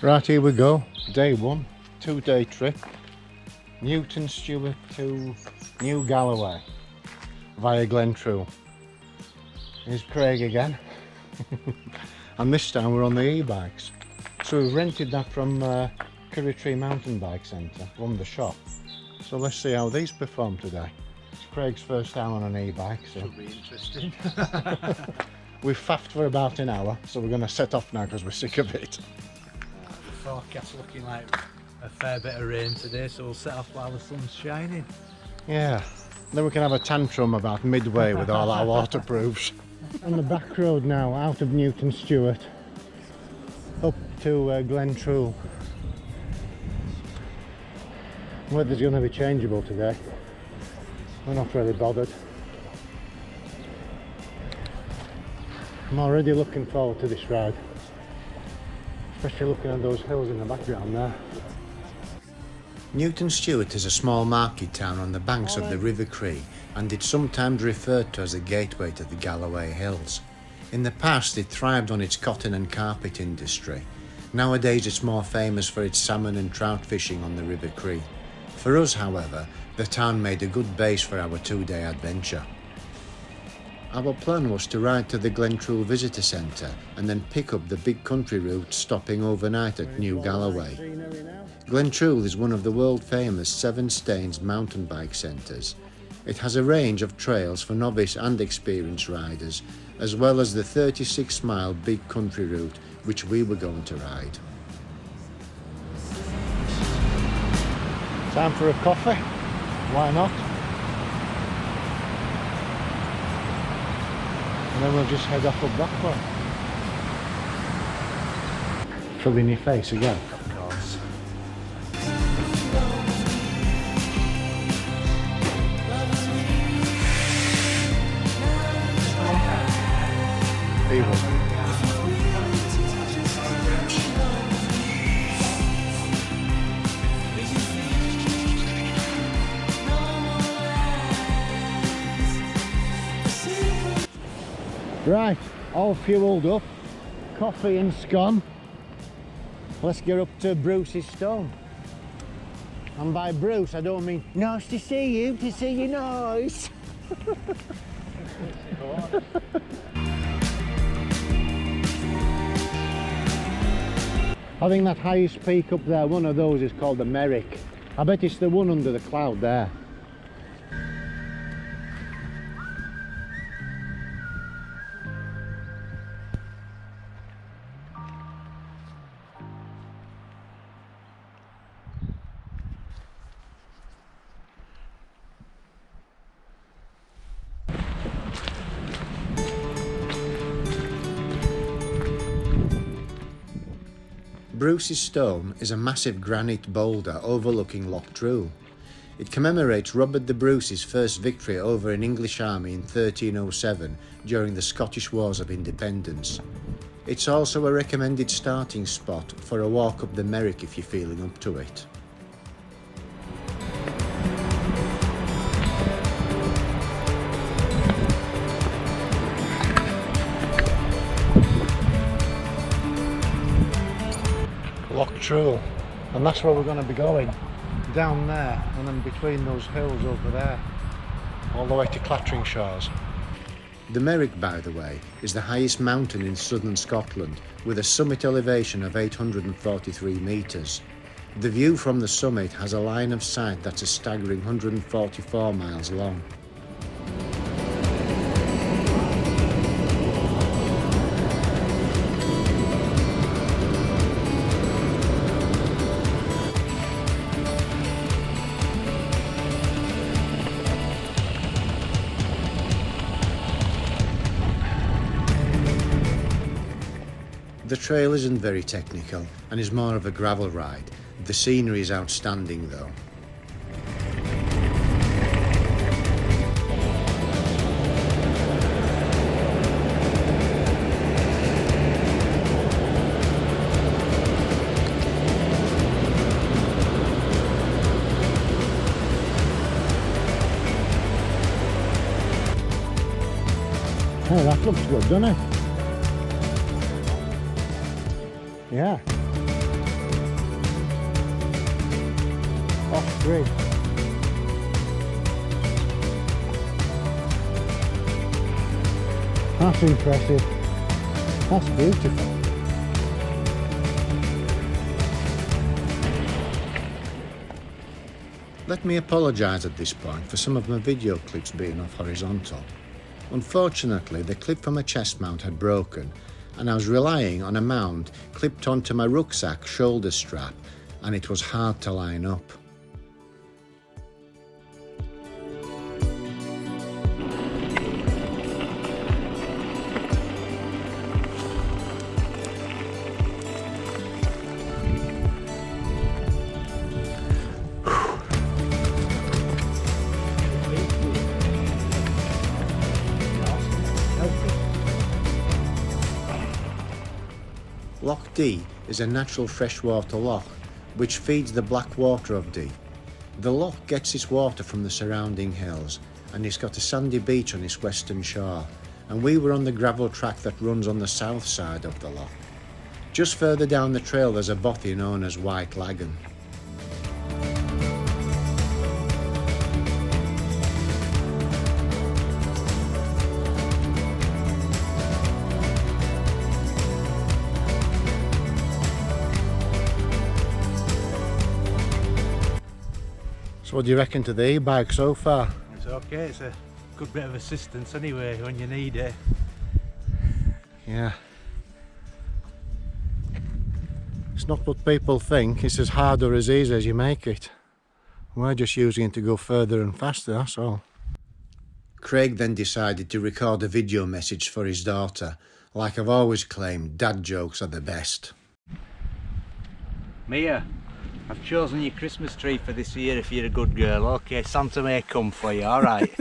Right, here we go. Day one, 2-day trip. Newton Stewart to New Galloway via Glentrool. Here's Craig again. And this time we're on the e-bikes. So we've rented that from Curry Tree Mountain Bike Centre, from the shop. So let's see how these perform today. It's Craig's first time on an e-bike, so it'll be interesting. We've faffed for about an hour, so we're going to set off now because we're sick of it. The forecast looking like a fair bit of rain today, so we'll set off while the sun's shining. Yeah, then we can have a tantrum about midway with all our waterproofs. On the back road now, out of Newton Stewart, up to Glentrool. Weather's going to be changeable today. We're not really bothered. I'm already looking forward to this ride. Especially looking at those hills in the background there. Newton Stewart is a small market town on the banks of the River Cree, and it's sometimes referred to as a gateway to the Galloway Hills. In the past it thrived on its cotton and carpet industry. Nowadays it's more famous for its salmon and trout fishing on the River Cree. For us, however, the town made a good base for our 2-day adventure. Our plan was to ride to the Glentrool Visitor Centre and then pick up the Big Country Route, stopping overnight at New Galloway. Glentrool is one of the world-famous Seven Stains mountain bike centres. It has a range of trails for novice and experienced riders, as well as the 36-mile Big Country Route, which we were going to ride. Time for a coffee? Why not? And then we'll just head off up that way. Filling your face again. Of course. Evil. Right, all fueled up, coffee and scone. Let's get up to Bruce's Stone. And by Bruce I don't mean nice to see you nice. I think that highest peak up there, one of those is called the Merrick. I bet it's the one under the cloud there. Bruce's Stone is a massive granite boulder overlooking Loch Trool. It commemorates Robert the Bruce's first victory over an English army in 1307 during the Scottish Wars of Independence. It's also a recommended starting spot for a walk up the Merrick if you're feeling up to it. Loch Trool, and that's where we're going to be going, down there and then between those hills over there, all the way to Clatteringshaws. The Merrick, by the way, is the highest mountain in southern Scotland, with a summit elevation of 843 metres. The view from the summit has a line of sight that's a staggering 144 miles long. The trail isn't very technical and is more of a gravel ride. The scenery is outstanding though. Oh, that looks good, doesn't it? Yeah. Off grid. That's impressive. That's beautiful. Let me apologise at this point for some of my video clips being off horizontal. Unfortunately, the clip for my chest mount had broken and I was relying on a mount clipped onto my rucksack shoulder strap, and it was hard to line up. Loch Dee is a natural freshwater loch which feeds the black water of Dee. The loch gets its water from the surrounding hills and it's got a sandy beach on its western shore, and we were on the gravel track that runs on the south side of the loch. Just further down the trail there's a bothy known as White Lagan. So what do you reckon to the e-bike so far? It's okay, it's a good bit of assistance anyway when you need it. Yeah. It's not what people think, it's as hard or as easy as you make it. We're just using it to go further and faster, that's all. Craig then decided to record a video message for his daughter. Like I've always claimed, dad jokes are the best. Mia, I've chosen your Christmas tree for this year if you're a good girl. Okay, Santa may come for you, alright?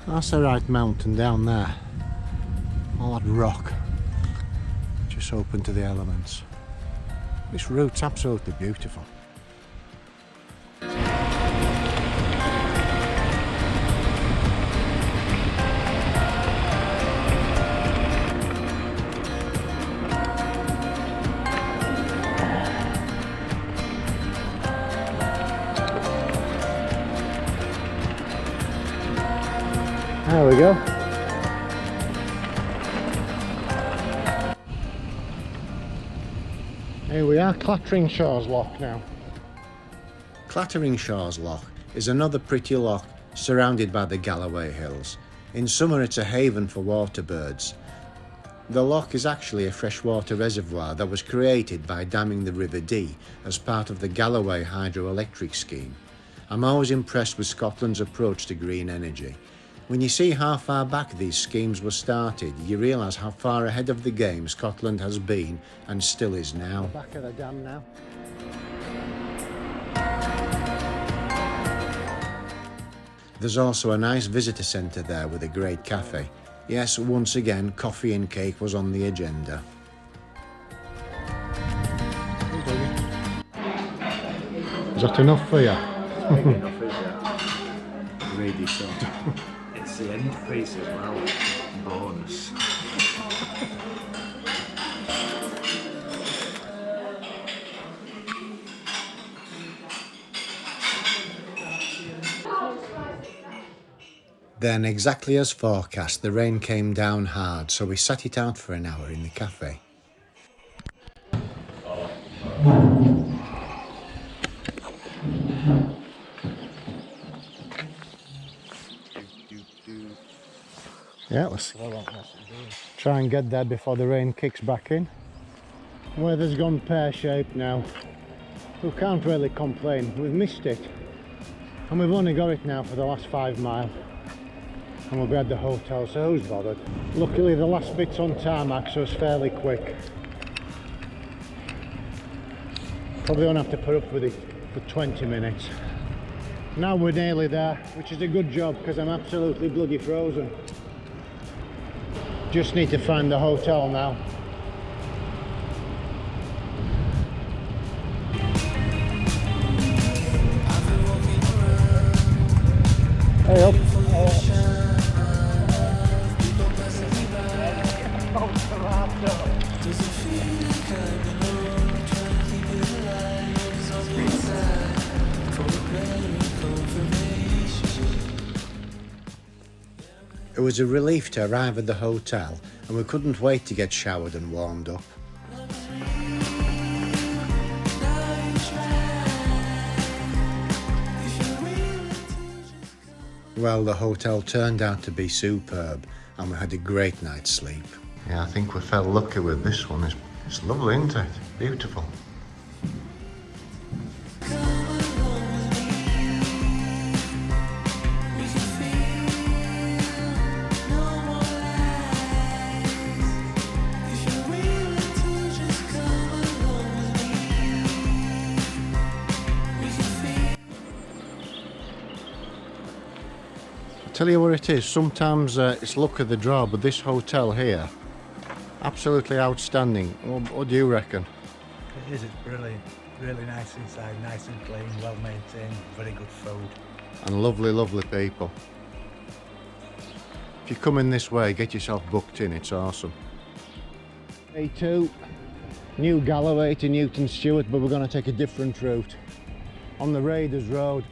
That's the right mountain down there. All that rock. Just open to the elements. This route's absolutely beautiful. There we go. Here we are, Clatteringshaws Loch now. Clatteringshaws Loch is another pretty loch surrounded by the Galloway Hills. In summer it's a haven for water birds. The loch is actually a freshwater reservoir that was created by damming the River Dee as part of the Galloway hydroelectric scheme. I'm always impressed with Scotland's approach to green energy. When you see how far back these schemes were started, you realise how far ahead of the game Scotland has been and still is now. Back of the dam now. There's also a nice visitor centre there with a great cafe. Yes, once again, coffee and cake was on the agenda. Is that enough for you? Big enough, is it? Really so. It's the end piece as well. Bonus. Then, exactly as forecast, the rain came down hard, so we sat it out for an hour in the cafe. Yeah, let's try and get there before the rain kicks back in. Weather's gone pear-shaped now. We can't really complain, we've missed it. And we've only got it now for the last 5 miles. And we'll be at the hotel, so who's bothered? Luckily the last bit's on tarmac, so it's fairly quick. Probably won't have to put up with it for 20 minutes. Now we're nearly there, which is a good job because I'm absolutely bloody frozen. Just need to find the hotel now. Hey up. It was a relief to arrive at the hotel, and we couldn't wait to get showered and warmed up. Well, the hotel turned out to be superb, and we had a great night's sleep. Yeah, I think we felt lucky with this one. It's lovely, isn't it? Beautiful. Tell you what it is, sometimes it's luck of the draw, but this hotel here, absolutely outstanding. What do you reckon? It is, it's brilliant. Really nice inside, nice and clean, well maintained, very good food. And lovely, lovely people. If you come in this way, get yourself booked in, it's awesome. A2, New Galloway to Newton Stewart, but we're going to take a different route. On the Raiders Road,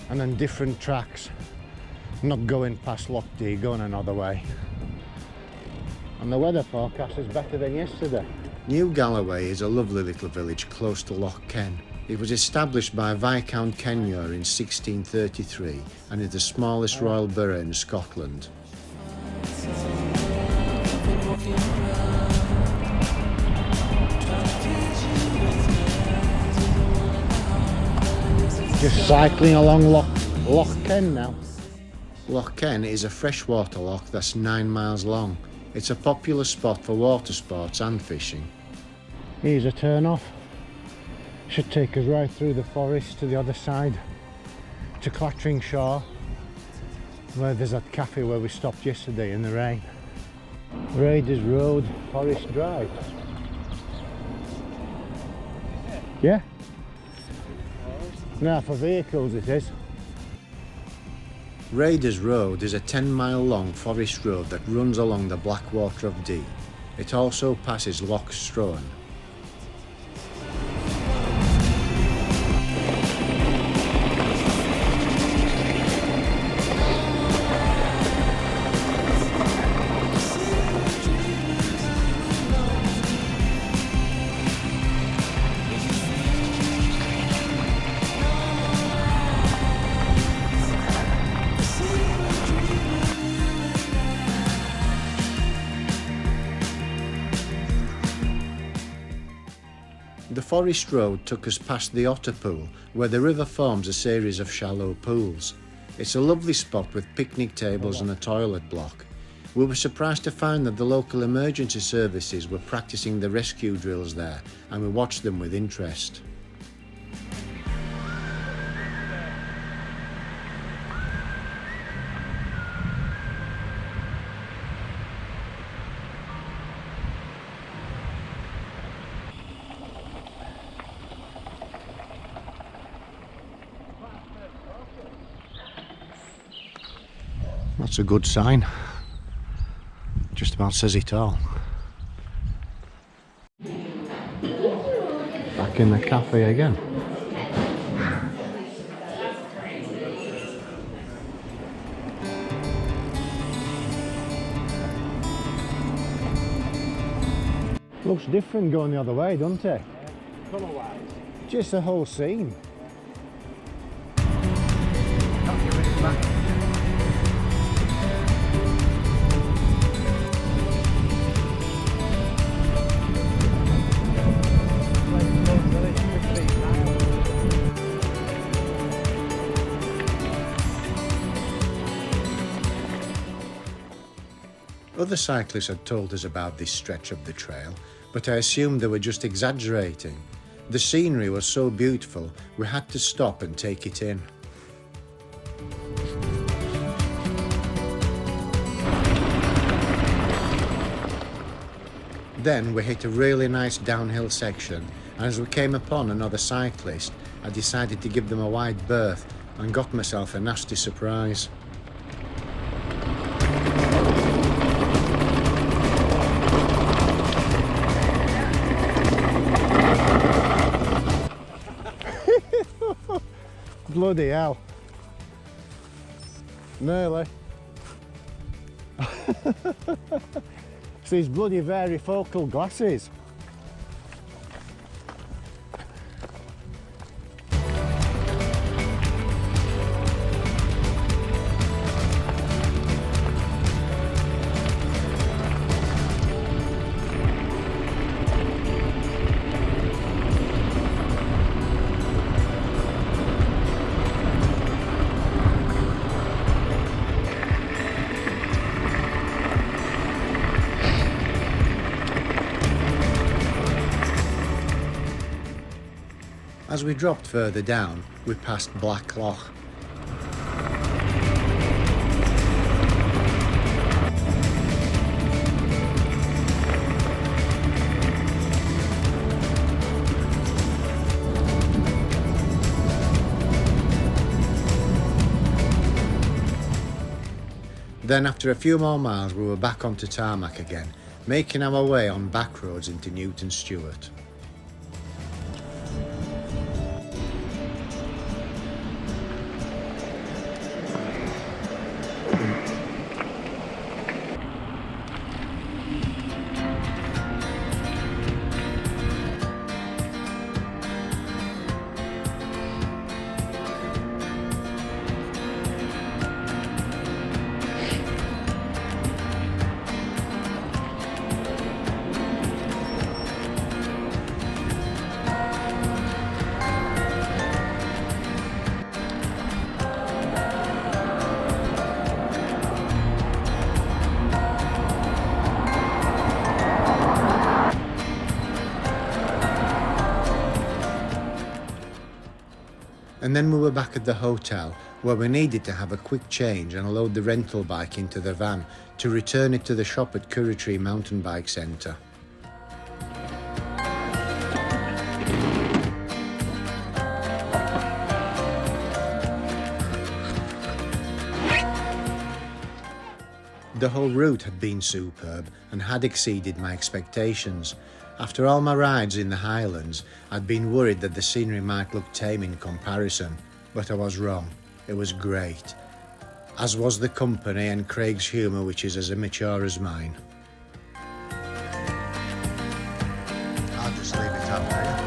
and then different tracks. Not going past Loch D, going another way. And the weather forecast is better than yesterday. New Galloway is a lovely little village close to Loch Ken. It was established by Viscount Kenmure in 1633 and is the smallest royal borough in Scotland. Just cycling along Loch Ken now. Loch Ken is a freshwater loch that's 9 miles long. It's a popular spot for water sports and fishing. Here's a turn off. Should take us right through the forest to the other side to Clatteringshaws, where there's that cafe where we stopped yesterday in the rain. Raiders Road, Forest Drive. Yeah? Now for vehicles it is. Raiders Road is a 10-mile long forest road that runs along the Blackwater of Dee. It also passes Loch Strohan. The forest road took us past the Otter Pool, where the river forms a series of shallow pools. It's a lovely spot with picnic tables and a toilet block. We were surprised to find that the local emergency services were practicing the rescue drills there, and we watched them with interest. That's a good sign. Just about says it all. Back in the cafe again. Looks different going the other way, doesn't it? Colour-wise. Just the whole scene. Not giving it back. Other cyclists had told us about this stretch of the trail, but I assumed they were just exaggerating. The scenery was so beautiful, we had to stop and take it in. Then we hit a really nice downhill section, and as we came upon another cyclist, I decided to give them a wide berth and got myself a nasty surprise. Bloody hell. Nearly. It's these bloody varifocal glasses. As we dropped further down, we passed Black Loch. Then after a few more miles we were back onto tarmac again, making our way on back roads into Newton Stewart. And then we were back at the hotel, where we needed to have a quick change and load the rental bike into the van to return it to the shop at Curritree Mountain Bike Centre. The whole route had been superb and had exceeded my expectations. After all my rides in the Highlands, I'd been worried that the scenery might look tame in comparison, but I was wrong. It was great. As was the company and Craig's humour, which is as immature as mine. I'll just leave it up there.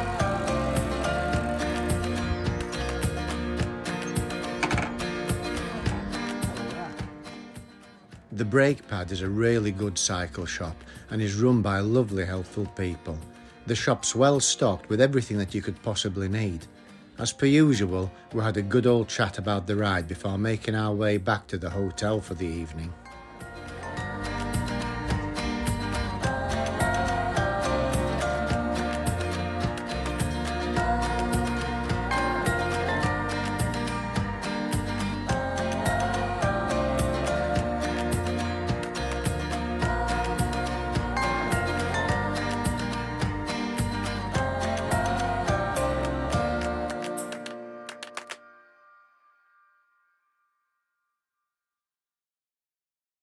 The brake pad is a really good cycle shop and is run by lovely, helpful people. The shop's well stocked with everything that you could possibly need. As per usual, we had a good old chat about the ride before making our way back to the hotel for the evening.